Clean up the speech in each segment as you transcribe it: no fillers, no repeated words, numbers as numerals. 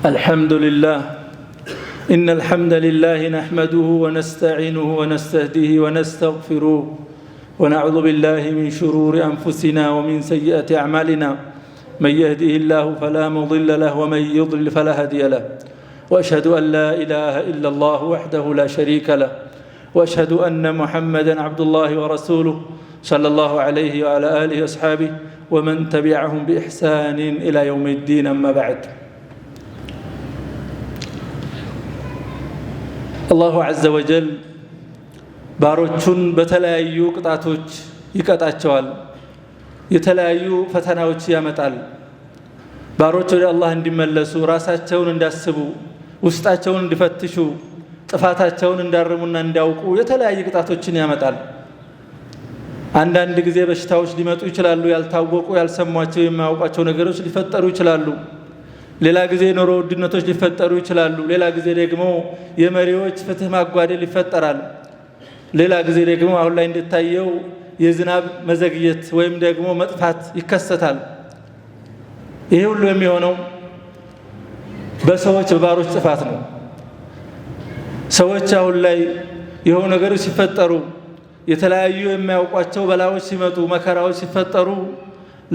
الحمد لله إن الحمد لله نحمده ونستعينه ونستهديه ونستغفره ونعوذ بالله من شرور أنفسنا ومن سيئات أعمالنا من يهده الله فلا مضل له ومن يضلل فلا هادي له وأشهد أن لا إله إلا الله وحده لا شريك له وأشهد أن محمدًا عبد الله ورسوله صلى الله عليه وعلى آله وأصحابه ومن تبعهم بإحسان إلى يوم الدين أما بعد الله عز وجل ባሮቹን በተለያዩ ቅጣቶች ይቀጣቸዋል የተለያዩ ፈተናዎች ያመጣል ባሮቹ ወደ አላህ እንዲመለሱ ራሳቸውን እንዳስቡ ውስጣቸውን እንዲፈትሹ ጥፋታቸውን እንዳርሙና እንዲያውቁ የተለያዩ ቅጣቶችን ያመጣል አንዳንድ ጊዜ በሽታዎች ሊመጡ ይችላሉ ያልታወቁ ያልሰሟቸው የማያውቋቸው ነገሮች ሊፈጠሩ ይችላሉ ሌላ ጊዜ ኑሮ ውድነቶች ሊፈጠሩ ይችላሉ ሌላ ጊዜ ደግሞ የመሪዎች ፍትህ ማጓደል ይፈጠራል ሌላ ጊዜ ደግሞ አሁን ላይ እንደታየው የዝናብ መዘግየት ወይም ደግሞ መጥፋት ይከሰታል ይሄ ሁሉ የሚሆነው በሰዎች በባሮች ጥፋት ነው ሰዎች አሁን ላይ የሆነ ነገሮች ሲፈጠሩ የተለያዩ የማያውቋቸው በላዎች ሲመጡ መከራዎች ሲፈጠሩ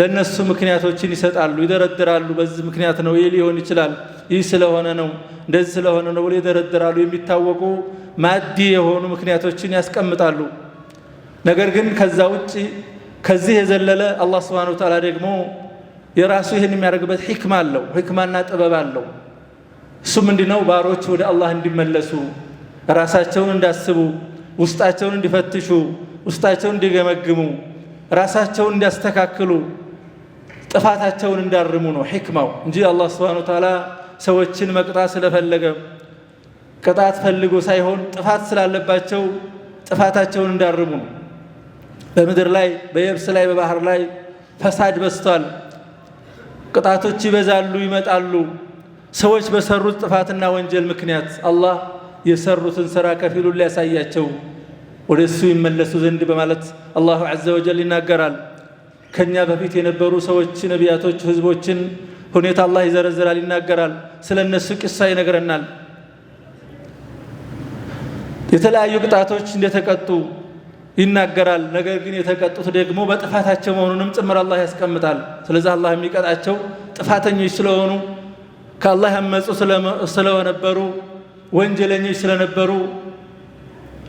ለነሱ ምክንያቶችን ይሰጣሉ ይደረደራሉ በዚህ ምክንያት ነው ይሄ ሊሆን ይችላል ይህ ስለሆነ ነው እንደዚህ ስለሆነ ነው ይደረደራሉ የሚታወቁ ማዲ የሆኑ ምክንያቶችን ያስቀምጣሉ ነገር ግን ከዛ ውጪ ከዚህ የዘለለ አላህ Subhanahu Wa Ta'ala ደግሞ የራሱ ይሄን የሚያደርግበት ሂክማ አለው ሂክማና ጥበብ አለው እሱ ምንድነው ባሮች ወደ አላህ እንዲመለሱ ራሳቸውን እንዳስቡ ውስጣቸውን እንዲፈትሹ ውስጣቸውን እንዲገመግሙ ራሳቸውን እንዲያስተካክሉ ጥፋታቸውን እንዳርሙ ነው ሂክማው እንጂ አላህ Subhanahu Wa Ta'ala ሰዎችን መቅጣት ስለፈለገ ቅጣት ፈልጎ ሳይሆን ጥፋት ስላለባቸው ጥፋታቸውን እንዳርሙ ነው በመድር ላይ በየብስ ላይ በባህር ላይ ፈሳድ በስቷል ቅጣቶች ይበዛሉ ይመጣሉ ሰዎች በሰሩት ጥፋትና ወንጀል ምክንያት አላህ የሰሩትን ሥራ ከፊሉን ሊያሳያቸው ወደሱ ይመለሱ ዘንድ በማለት አላሁ ዐዘ ወጀል ይናገራል ከኛ በፊት የነበሩ ሰዎች ነቢያቶች ህዝቦችን ሁኔታ አላህ ይዘረዝራል ይናገራል ስለነሱ ቂሳ ይነግረናል የተለያዩ ቅጣቶች እንደተቀጡ ይናገራል ነገር ግን የተቀጡት ደግሞ በጥፋታቸው መሆኑንም ጭምር አላህ ያስቀምጣል ስለዚህ አላህ የሚቀጣቸው ጥፋተኞች ስለሆኑ ከአላህ ያመጹ ስለነበሩ ወንጀለኞች ስለነበሩ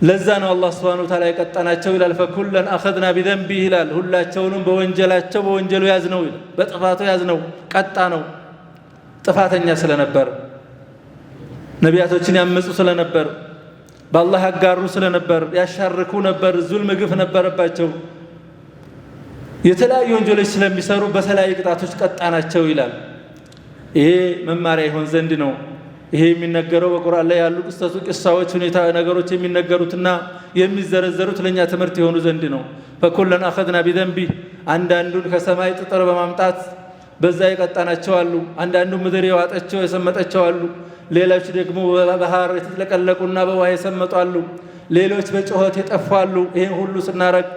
ለዛ ነው አላህ Subhanahu Wa Ta'ala የቀጣናቸው ይላል فكلن اخذنا بذنبه ይላል ሁላቸውንም በወንጀላቸው በወንጀሉ ያዝነው ይላል በጥፋቱ ያዝነው ቀጣ ነው ጥፋተኛ ስለነበር ነቢያቶችን ያመጹ ስለነበር በአላህ ያጋሩ ስለነበር ያሻርኩ ነበር ዙልም ግፍ ነበረባቸው የተለያዩ ወንጀሎች ስለሚሰሩ በተለያዩ ቅጣቶች ቀጣናቸው ይላል ይሄ መማሪያ ይሆን ዘንድ ነው ይሄ የሚነገረው በቁርአን ላይ ያሉ ቂሳዎች ሁኔታ ነገሮች የሚነገሩትና የሚዘረዘሩት ለኛ ትምህርት የሆኑ ዘንድ ነው فكلن اخذنا بذنبه አንዳንዱን ከሰማይ ጥጥር በማምጣት በዛ ይቀጣናቸው አሉ አንዳንዱ ምድር ያዋጣቸው የሰመጣቸው አሉ ሌሎች ደግሞ በባህር የተለቀለቁና በውሃ የሰመጡ አሉ ሌሎች በጮኸት የጠፋሉ ይሄን ሁሉ ስናረግ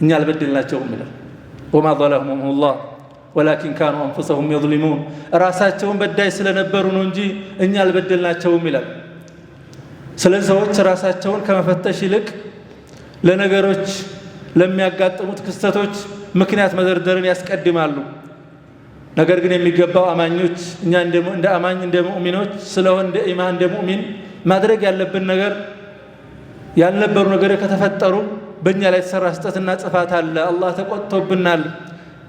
እኛ አልበደልናቸውም ይላል وما ظلمهم الله ولكن كانوا انفسهم يظلمون ራሳቸውን በዳይ ስለነበሩ ነው እንጂ እኛ አልበደልናቸውም ይላል ስለዚህ ሰዎች ራሳቸውን ከመፈተሽ ይልቅ ለነገሮች ለሚያጋጥሙት ክስተቶች ምክንያት መደርደርን ያስቀድማሉ ነገር ግን የሚገባው አማኞች እኛ እንደ አማኝ እንደ ሙእሚኖች ስለሆነ እንደ ኢማን እንደ ሙእሚን ማድረግ ያለብን ነገር ያልነበሩ ነገር ከተፈጠሩ በእኛ ላይ ተሰራ ስህተትና ጥፋት አለ አላህ ተቆጥቶብናል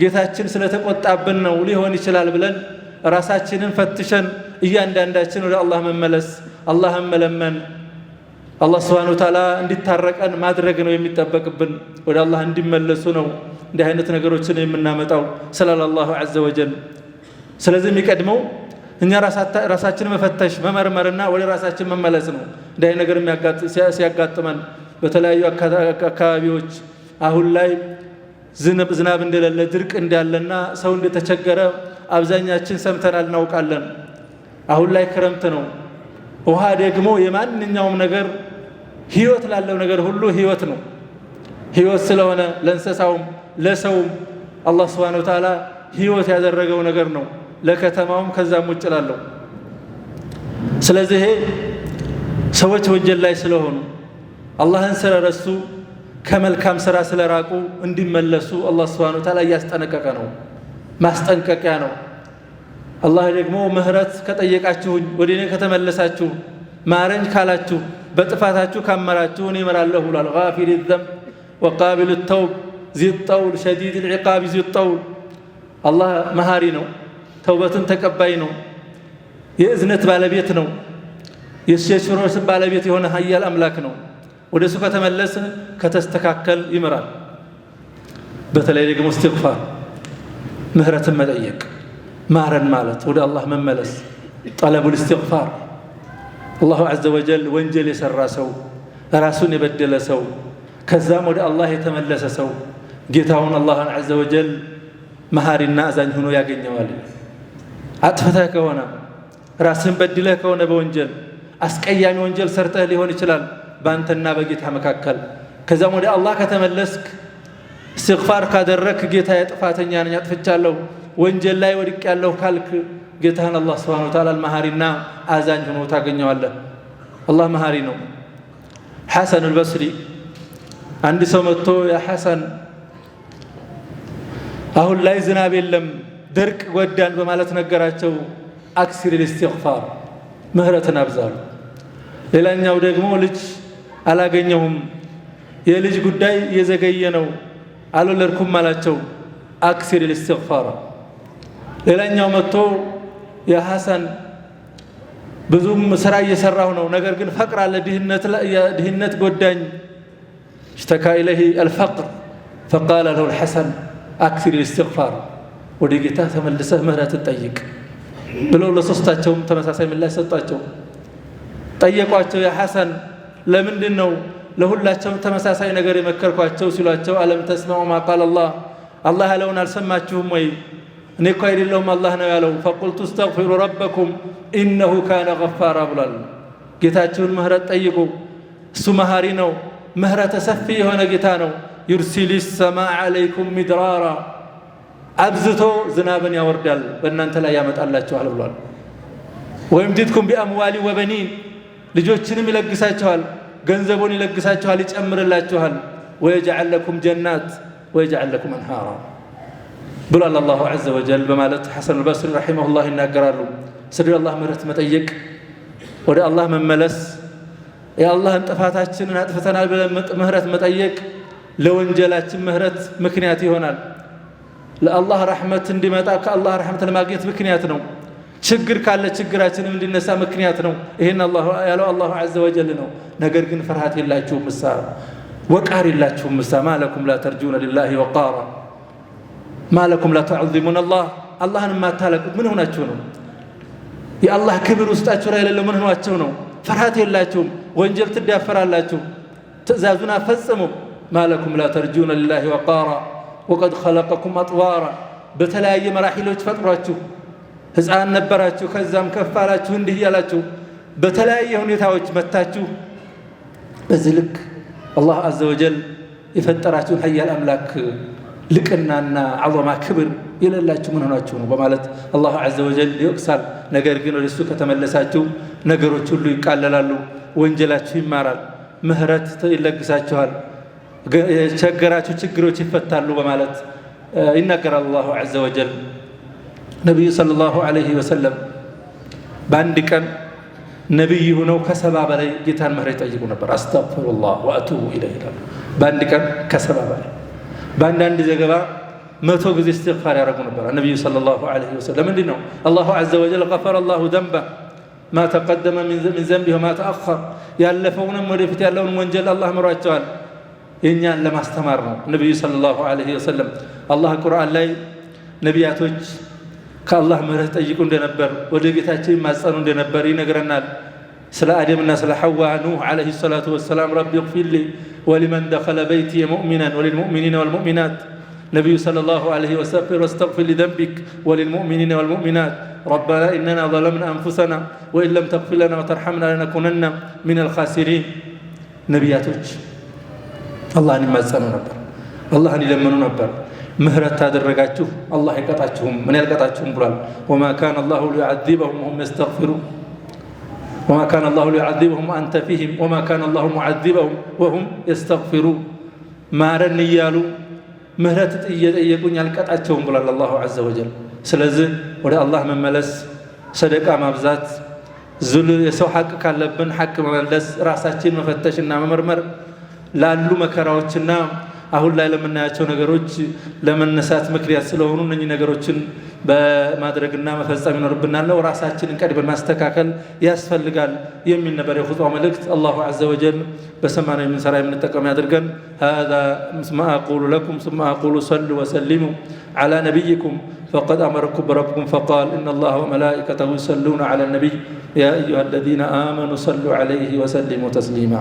ጌታችን ስለተቆጣብን ነው ሊሆን ይችላል ብለን ራሳችንን ፈትሸን እያንዳንዳችን ወደ አላህ መመለስ አላህን መለመን አላህ Subhanahu Wa Ta'ala እንዲታረቀን ማድረግ ነው የሚጠበቅብን ወደ አላህ እንዲመለሱ ነው እንዲህ አይነት ነገሮችን የምናመጣው ሰለላሁ ዐዘ ወጀል ስለዚህ የሚቀድመው እኛ ራሳችንን መፈተሽ መመርመርና ወደ ራሳችን መመለስ ነው እንዲህ አይነት ነገር ሲያጋጥመን በተለያዩ አካባቢዎች አሁን ላይ ዝናብ እንደሌለ ድርቅ እንዳለና ሰው እንደተቸገረ አብዛኛችን ሰምተናል እናውቃለን አሁን ላይ ክረምት ነው ውሃ ደግሞ የማንኛውም ነገር ህይወት ላለው ነገር ሁሉ ህይወት ነው ህይወት ስለሆነ ለእንስሳውም ለሰውም አላህ Subhanahu Wa Ta'ala ህይወት ያደረገው ነገር ነው ለከተማውም ከዛም ውጭ ላለው። ስለዚህ ሰዎች ወንጀል ላይ ስለሆኑ አላህን ስለረሱ ከመልካም ስራ ስለራቁ እንዲመለሱ አላህ Subhanahu Wa Ta'ala ያስጠነቀቀ ነው፣ ማስጠንቀቂያ ነው። አላህ ደግሞ ምህረት ከጠየቃችሁኝ ወደኔ ከተመለሳችሁ ማረኝ ካላችሁ በጥፋታችሁ ካመራችሁ እኔ እምራለሁ ብሏል። غافر الذنب وقابل التوب ذي الطول شديد العقاب ذي الطول። አላህ መሃሪ ነው፣ ተውበትን ተቀባይ ነው፣ የእዝነት ባለቤት ነው፣ የሽሮስ ባለቤት የሆነ ኃያል አምላክ ነው። ወደሱ ከተመለስን ከተስተካከል ይምራል። በተለይ ደግሞ እስትግፋር ምህረትን መጠየቅ ማረን ማለት ወደ አላህ መመለስ ጠለቡል እስትግፋር። አላሁ ዐዘ ወጀል ወንጀል የሰራ ሰው ራሱን የበደለ ሰው ከዛም ወደ አላህ የተመለሰ ሰው ጌታውን አላህን ዐዘ ወጀል መሃሪና አዛኝ ሆኖ ያገኘዋል። አጥፍተህ ከሆነ ራስን በድለህ ከሆነ በወንጀል አስቀያሚ ወንጀል ሰርተህ ሊሆን ይችላል ባንተና በጌታ መካከል። ከዛም ወደ አላህ ከተመለስክ እስትግፋር ካደረክ ጌታ የጥፋተኛ ነኝ አጥፍቻለሁ ወንጀል ላይ ወድቄያለሁ ካልክ ጌታህን አላህ Subhanahu Wa Ta'ala መሃሪና አዛኝ ሆኖ ታገኘዋለህ። አላህ መሃሪ ነው። ሐሰን አልበስሪ አንድ ሰው መጥቶ ያ ሐሰን አሁን ላይ ዝናብ የለም ድርቅ ጎዳን በማለት ነገራቸው። አክሲር الاستغفار ምህረትን አብዛሉ። ሌላኛው ደግሞ ልጅ አላገኘሁም የልጅ ጉዳይ የዘገየ ነው አልወለድኩም አላቸው። አክሲር الاستغفار። ሌላኛው መጥቶ ያ ሐሰን ብዙም ስራ እየሰራሁ ነው ነገር ግን ፈቅር አለ ድህነት ጎዳኝ اشتكى إليه الفقر فقال له الحسن أكثر الاستغفار ወደ ጌታ ተመልሰህ ምህረትን ጠይቅ ብለው ለሶስታቸውም ተመሳሳይ ምላሽ ሰጣቸው። ጠየቋቸው ያ ሐሰን ለምንድን ነው ለሁላቸውም ተመሳሳይ ነገር የመከርኳቸው ሲሏቸው አለም ተስማዑ ማ ቃል አላህ ያለውን አልሰማችሁም ወይ? እኔ እኮ አይደለሁም አላህ ነው ያለው። ፈቁልቱ እስተግፊሩ ረበኩም ኢነሁ ካነ ገፋራ ብሏል። ጌታችሁን ምህረት ጠይቁ እሱ መሃሪ ነው ምህረተ ሰፊ የሆነ ጌታ ነው። ዩርሲሊ ሰማዕ ዓለይኩም ሚድራራ አብዝቶ ዝናብን ያወርዳል በእናንተ ላይ ያመጣላችኋል ብሏል። ወይምዲድኩም ቢአምዋሊ ወበኒን ልጆችንም ይለግሳችኋል ገንዘቡን ይለግሳችኋል ይጨምርላችኋል። ወየጅዐል ለኩም ጀናት ወየጅዐል ለኩም አንሃራ ብሏል አላሁ ዐዘ ወጀል በማለት ሐሰን አልበስሪ ረሒመሁላህ ይናገራሉ። ስለ አላህ ምህረት መጠየቅ ወደ አላህ መመለስ የአላህን ጥፋታችንን አጥፍተናል ብለን ምህረት መጠየቅ ለወንጀላችን ምህረት ምክንያት ይሆናል። ለአላህ ረሕመት እንዲመጣ ከአላህ ረሕመት ለማግኘት ምክንያት ነው። ችግር ካለ ችግራችንም እንዲነሳ ምክንያት ነው። ይሄን አላህ ያለው አላሁ ዐዘ ወጀል ነው። ነገር ግን ፍርሃት የላችሁም ምሳ ወቃር የላችሁም ምሳ ማለኩም ላ ተርጁነ ሊላሂ ወቃራ ማለኩም ላ ተዕዚሙን አላህን የማታለቁት ምን ሆናችሁ ነው? የአላህ ክብር ውስጣችሁ ላይ የሌለው ምን ሆናችሁ ነው? ፍርሃት የላችሁም ወንጀል ትዳፈራላችሁ ትእዛዙን አፈጽሙ ማለኩም ላ ተርጁነ ሊላሂ ወቃራ ወቀድ ኸለቀኩም አጥዋራ በተለያየ መራሒሎች ፈጥሯችሁ ሕፃን ነበራችሁ ከዛም ከፍ አላችሁ እንዲህ ያላችሁ በተለያየ ሁኔታዎች መታችሁ በዚህ ልክ አላህ ዐዘ ወጀል የፈጠራችሁን ኃያል አምላክ ልቅናና ዐዘማ ክብር የሌላችሁ ምን ሆናችሁ ነው በማለት አላህ ዐዘ ወጀል ይወቅሳል። ነገር ግን ወደሱ ከተመለሳችሁ ነገሮች ሁሉ ይቃለላሉ ወንጀላችሁ ይማራል ምህረት ይለግሳችኋል የቸገራችሁ ችግሮች ይፈታሉ በማለት ይናገራል አላሁ ዐዘ ወጀል። ነቢዩ ሰለላሁ ዐለይሂ ወሰለም በአንድ ቀን ነቢይ ሆነው ከሰባ በላይ ጌታን ምህረት ይጠይቁ ነበር። አስተግፊሩላህ ወአቱቡ ኢለይህ ይላሉ። በአንድ ቀን ከሰባ በላይ በአንዳንድ ዘገባ 100 ጊዜ እስትግፋር ያደርጉ ነበር ነቢዩ ሰለላሁ ዐለይሂ ወሰለም። ምንድን ነው አላሁ ዐዘ ወጀል ገፈረ ላሁ ዘንበህ ማ ተቀደመ ሚን ዘንቢህ ወማ ተአኸር ያለፈውንም ወደፊት ያለውን ወንጀል አላህ ምሯቸዋል። የእኛን ለማስተማር ነው ነቢዩ ሰለላሁ ዐለይሂ ወሰለም። አላህ ቁርአን ላይ ነቢያቶች ከአላህ ምህረት ጠይቁ እንደነበር ወደ ጌታቸው ይማጸኑ እንደነበር ይነግረናል። ስለ አደምና ስለ ሐዋ ኑህ ዐለይሂ ሰላቱ ወሰላም ረቢ እግፊር ሊ ወሊመን ደኸለ በይቲየ ሙእሚናን ወሊልሙእሚኒነ ወልሙእሚናት ነቢዩ ሰለላሁ ዐለይሂ ወሰለም ወስተግፊር ሊዘንቢክ ወሊልሙእሚኒነ ወልሙእሚናት ረበና ኢነና ዘለምና አንፉሰና ወኢን ለም ተግፊር ለና ወተርሐምና ለነኩነና ሚነል ኻሲሪን። ነቢያቶች አላህን ይማጸኑ ነበር አላህን ይለምኑ ነበር። ምህረት ታደረጋችሁ አላህ ይቀጣችሁም ምን ያልቀጣችሁም ብሏል وما كان الله ليعذبهم وهم يستغفرون وما كان الله ليعذبهم وأنت فيهم وما كان الله معذبهم وهم يستغفرون ማረን እያሉ ምህረት እየጠየቁኝ ያልቀጣቸውም ብሏል አላሁ عز وجل ስለዚህ ወደ አላህ መመለስ ሰደቃ ማብዛት የሰው ሐቅ ካለብን ሐቅ መመለስ ራሳችን መፈተሽና መመርመር ላሉ መከራዎችና አሁን ላይ ለምናያቸው ነገሮች ለመነሳት ምክንያት ስለሆኑ እነኚህ ነገሮችን በማድረግና መፈጸም ይኖርብናል ራሳችንን ቀድመን ማስተካከል ያስፈልጋል የሚል ነበር የኹጥባው መልእክት አላሁ عز وجل በሰማነው የምንሰራ የምንጠቀም ያድርገን هذا ما أقول لكم ثم أقول صلوا وسلموا على نبيكم فقد أمركم بربكم فقال إن الله وملائكته يصلون على النبي يا أيها الذين آمنوا صلوا عليه وسلموا تسليما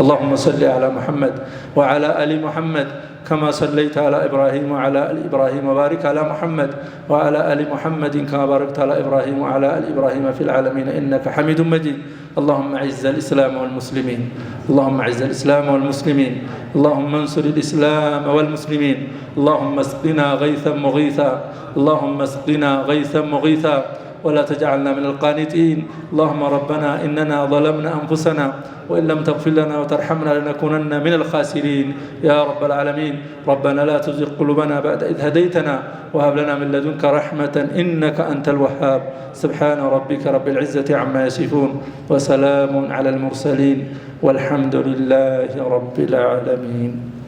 اللهم صل على محمد وعلى آل محمد كما صليت على إبراهيم وعلى آل إبراهيم وبارك على محمد وعلى آل محمد كما باركت على إبراهيم وعلى آل إبراهيم في العالمين إنك حميد مجيد اللهم أعز الإسلام والمسلمين اللهم أعز الإسلام والمسلمين اللهم انصر الإسلام والمسلمين اللهم اسقنا غيثا مغيثا اللهم اسقنا غيثا مغيثا ولا تجعلنا من القانتين اللهم ربنا إننا ظلمنا أنفسنا وإن لم تغفر لنا وترحمنا لنكونن من الخاسرين يا رب العالمين ربنا لا تزغ قلوبنا بعد إذ هديتنا وهب لنا من لدنك رحمة إنك أنت الوهاب سبحان ربك رب العزة عما يصفون وسلام على المرسلين والحمد لله رب العالمين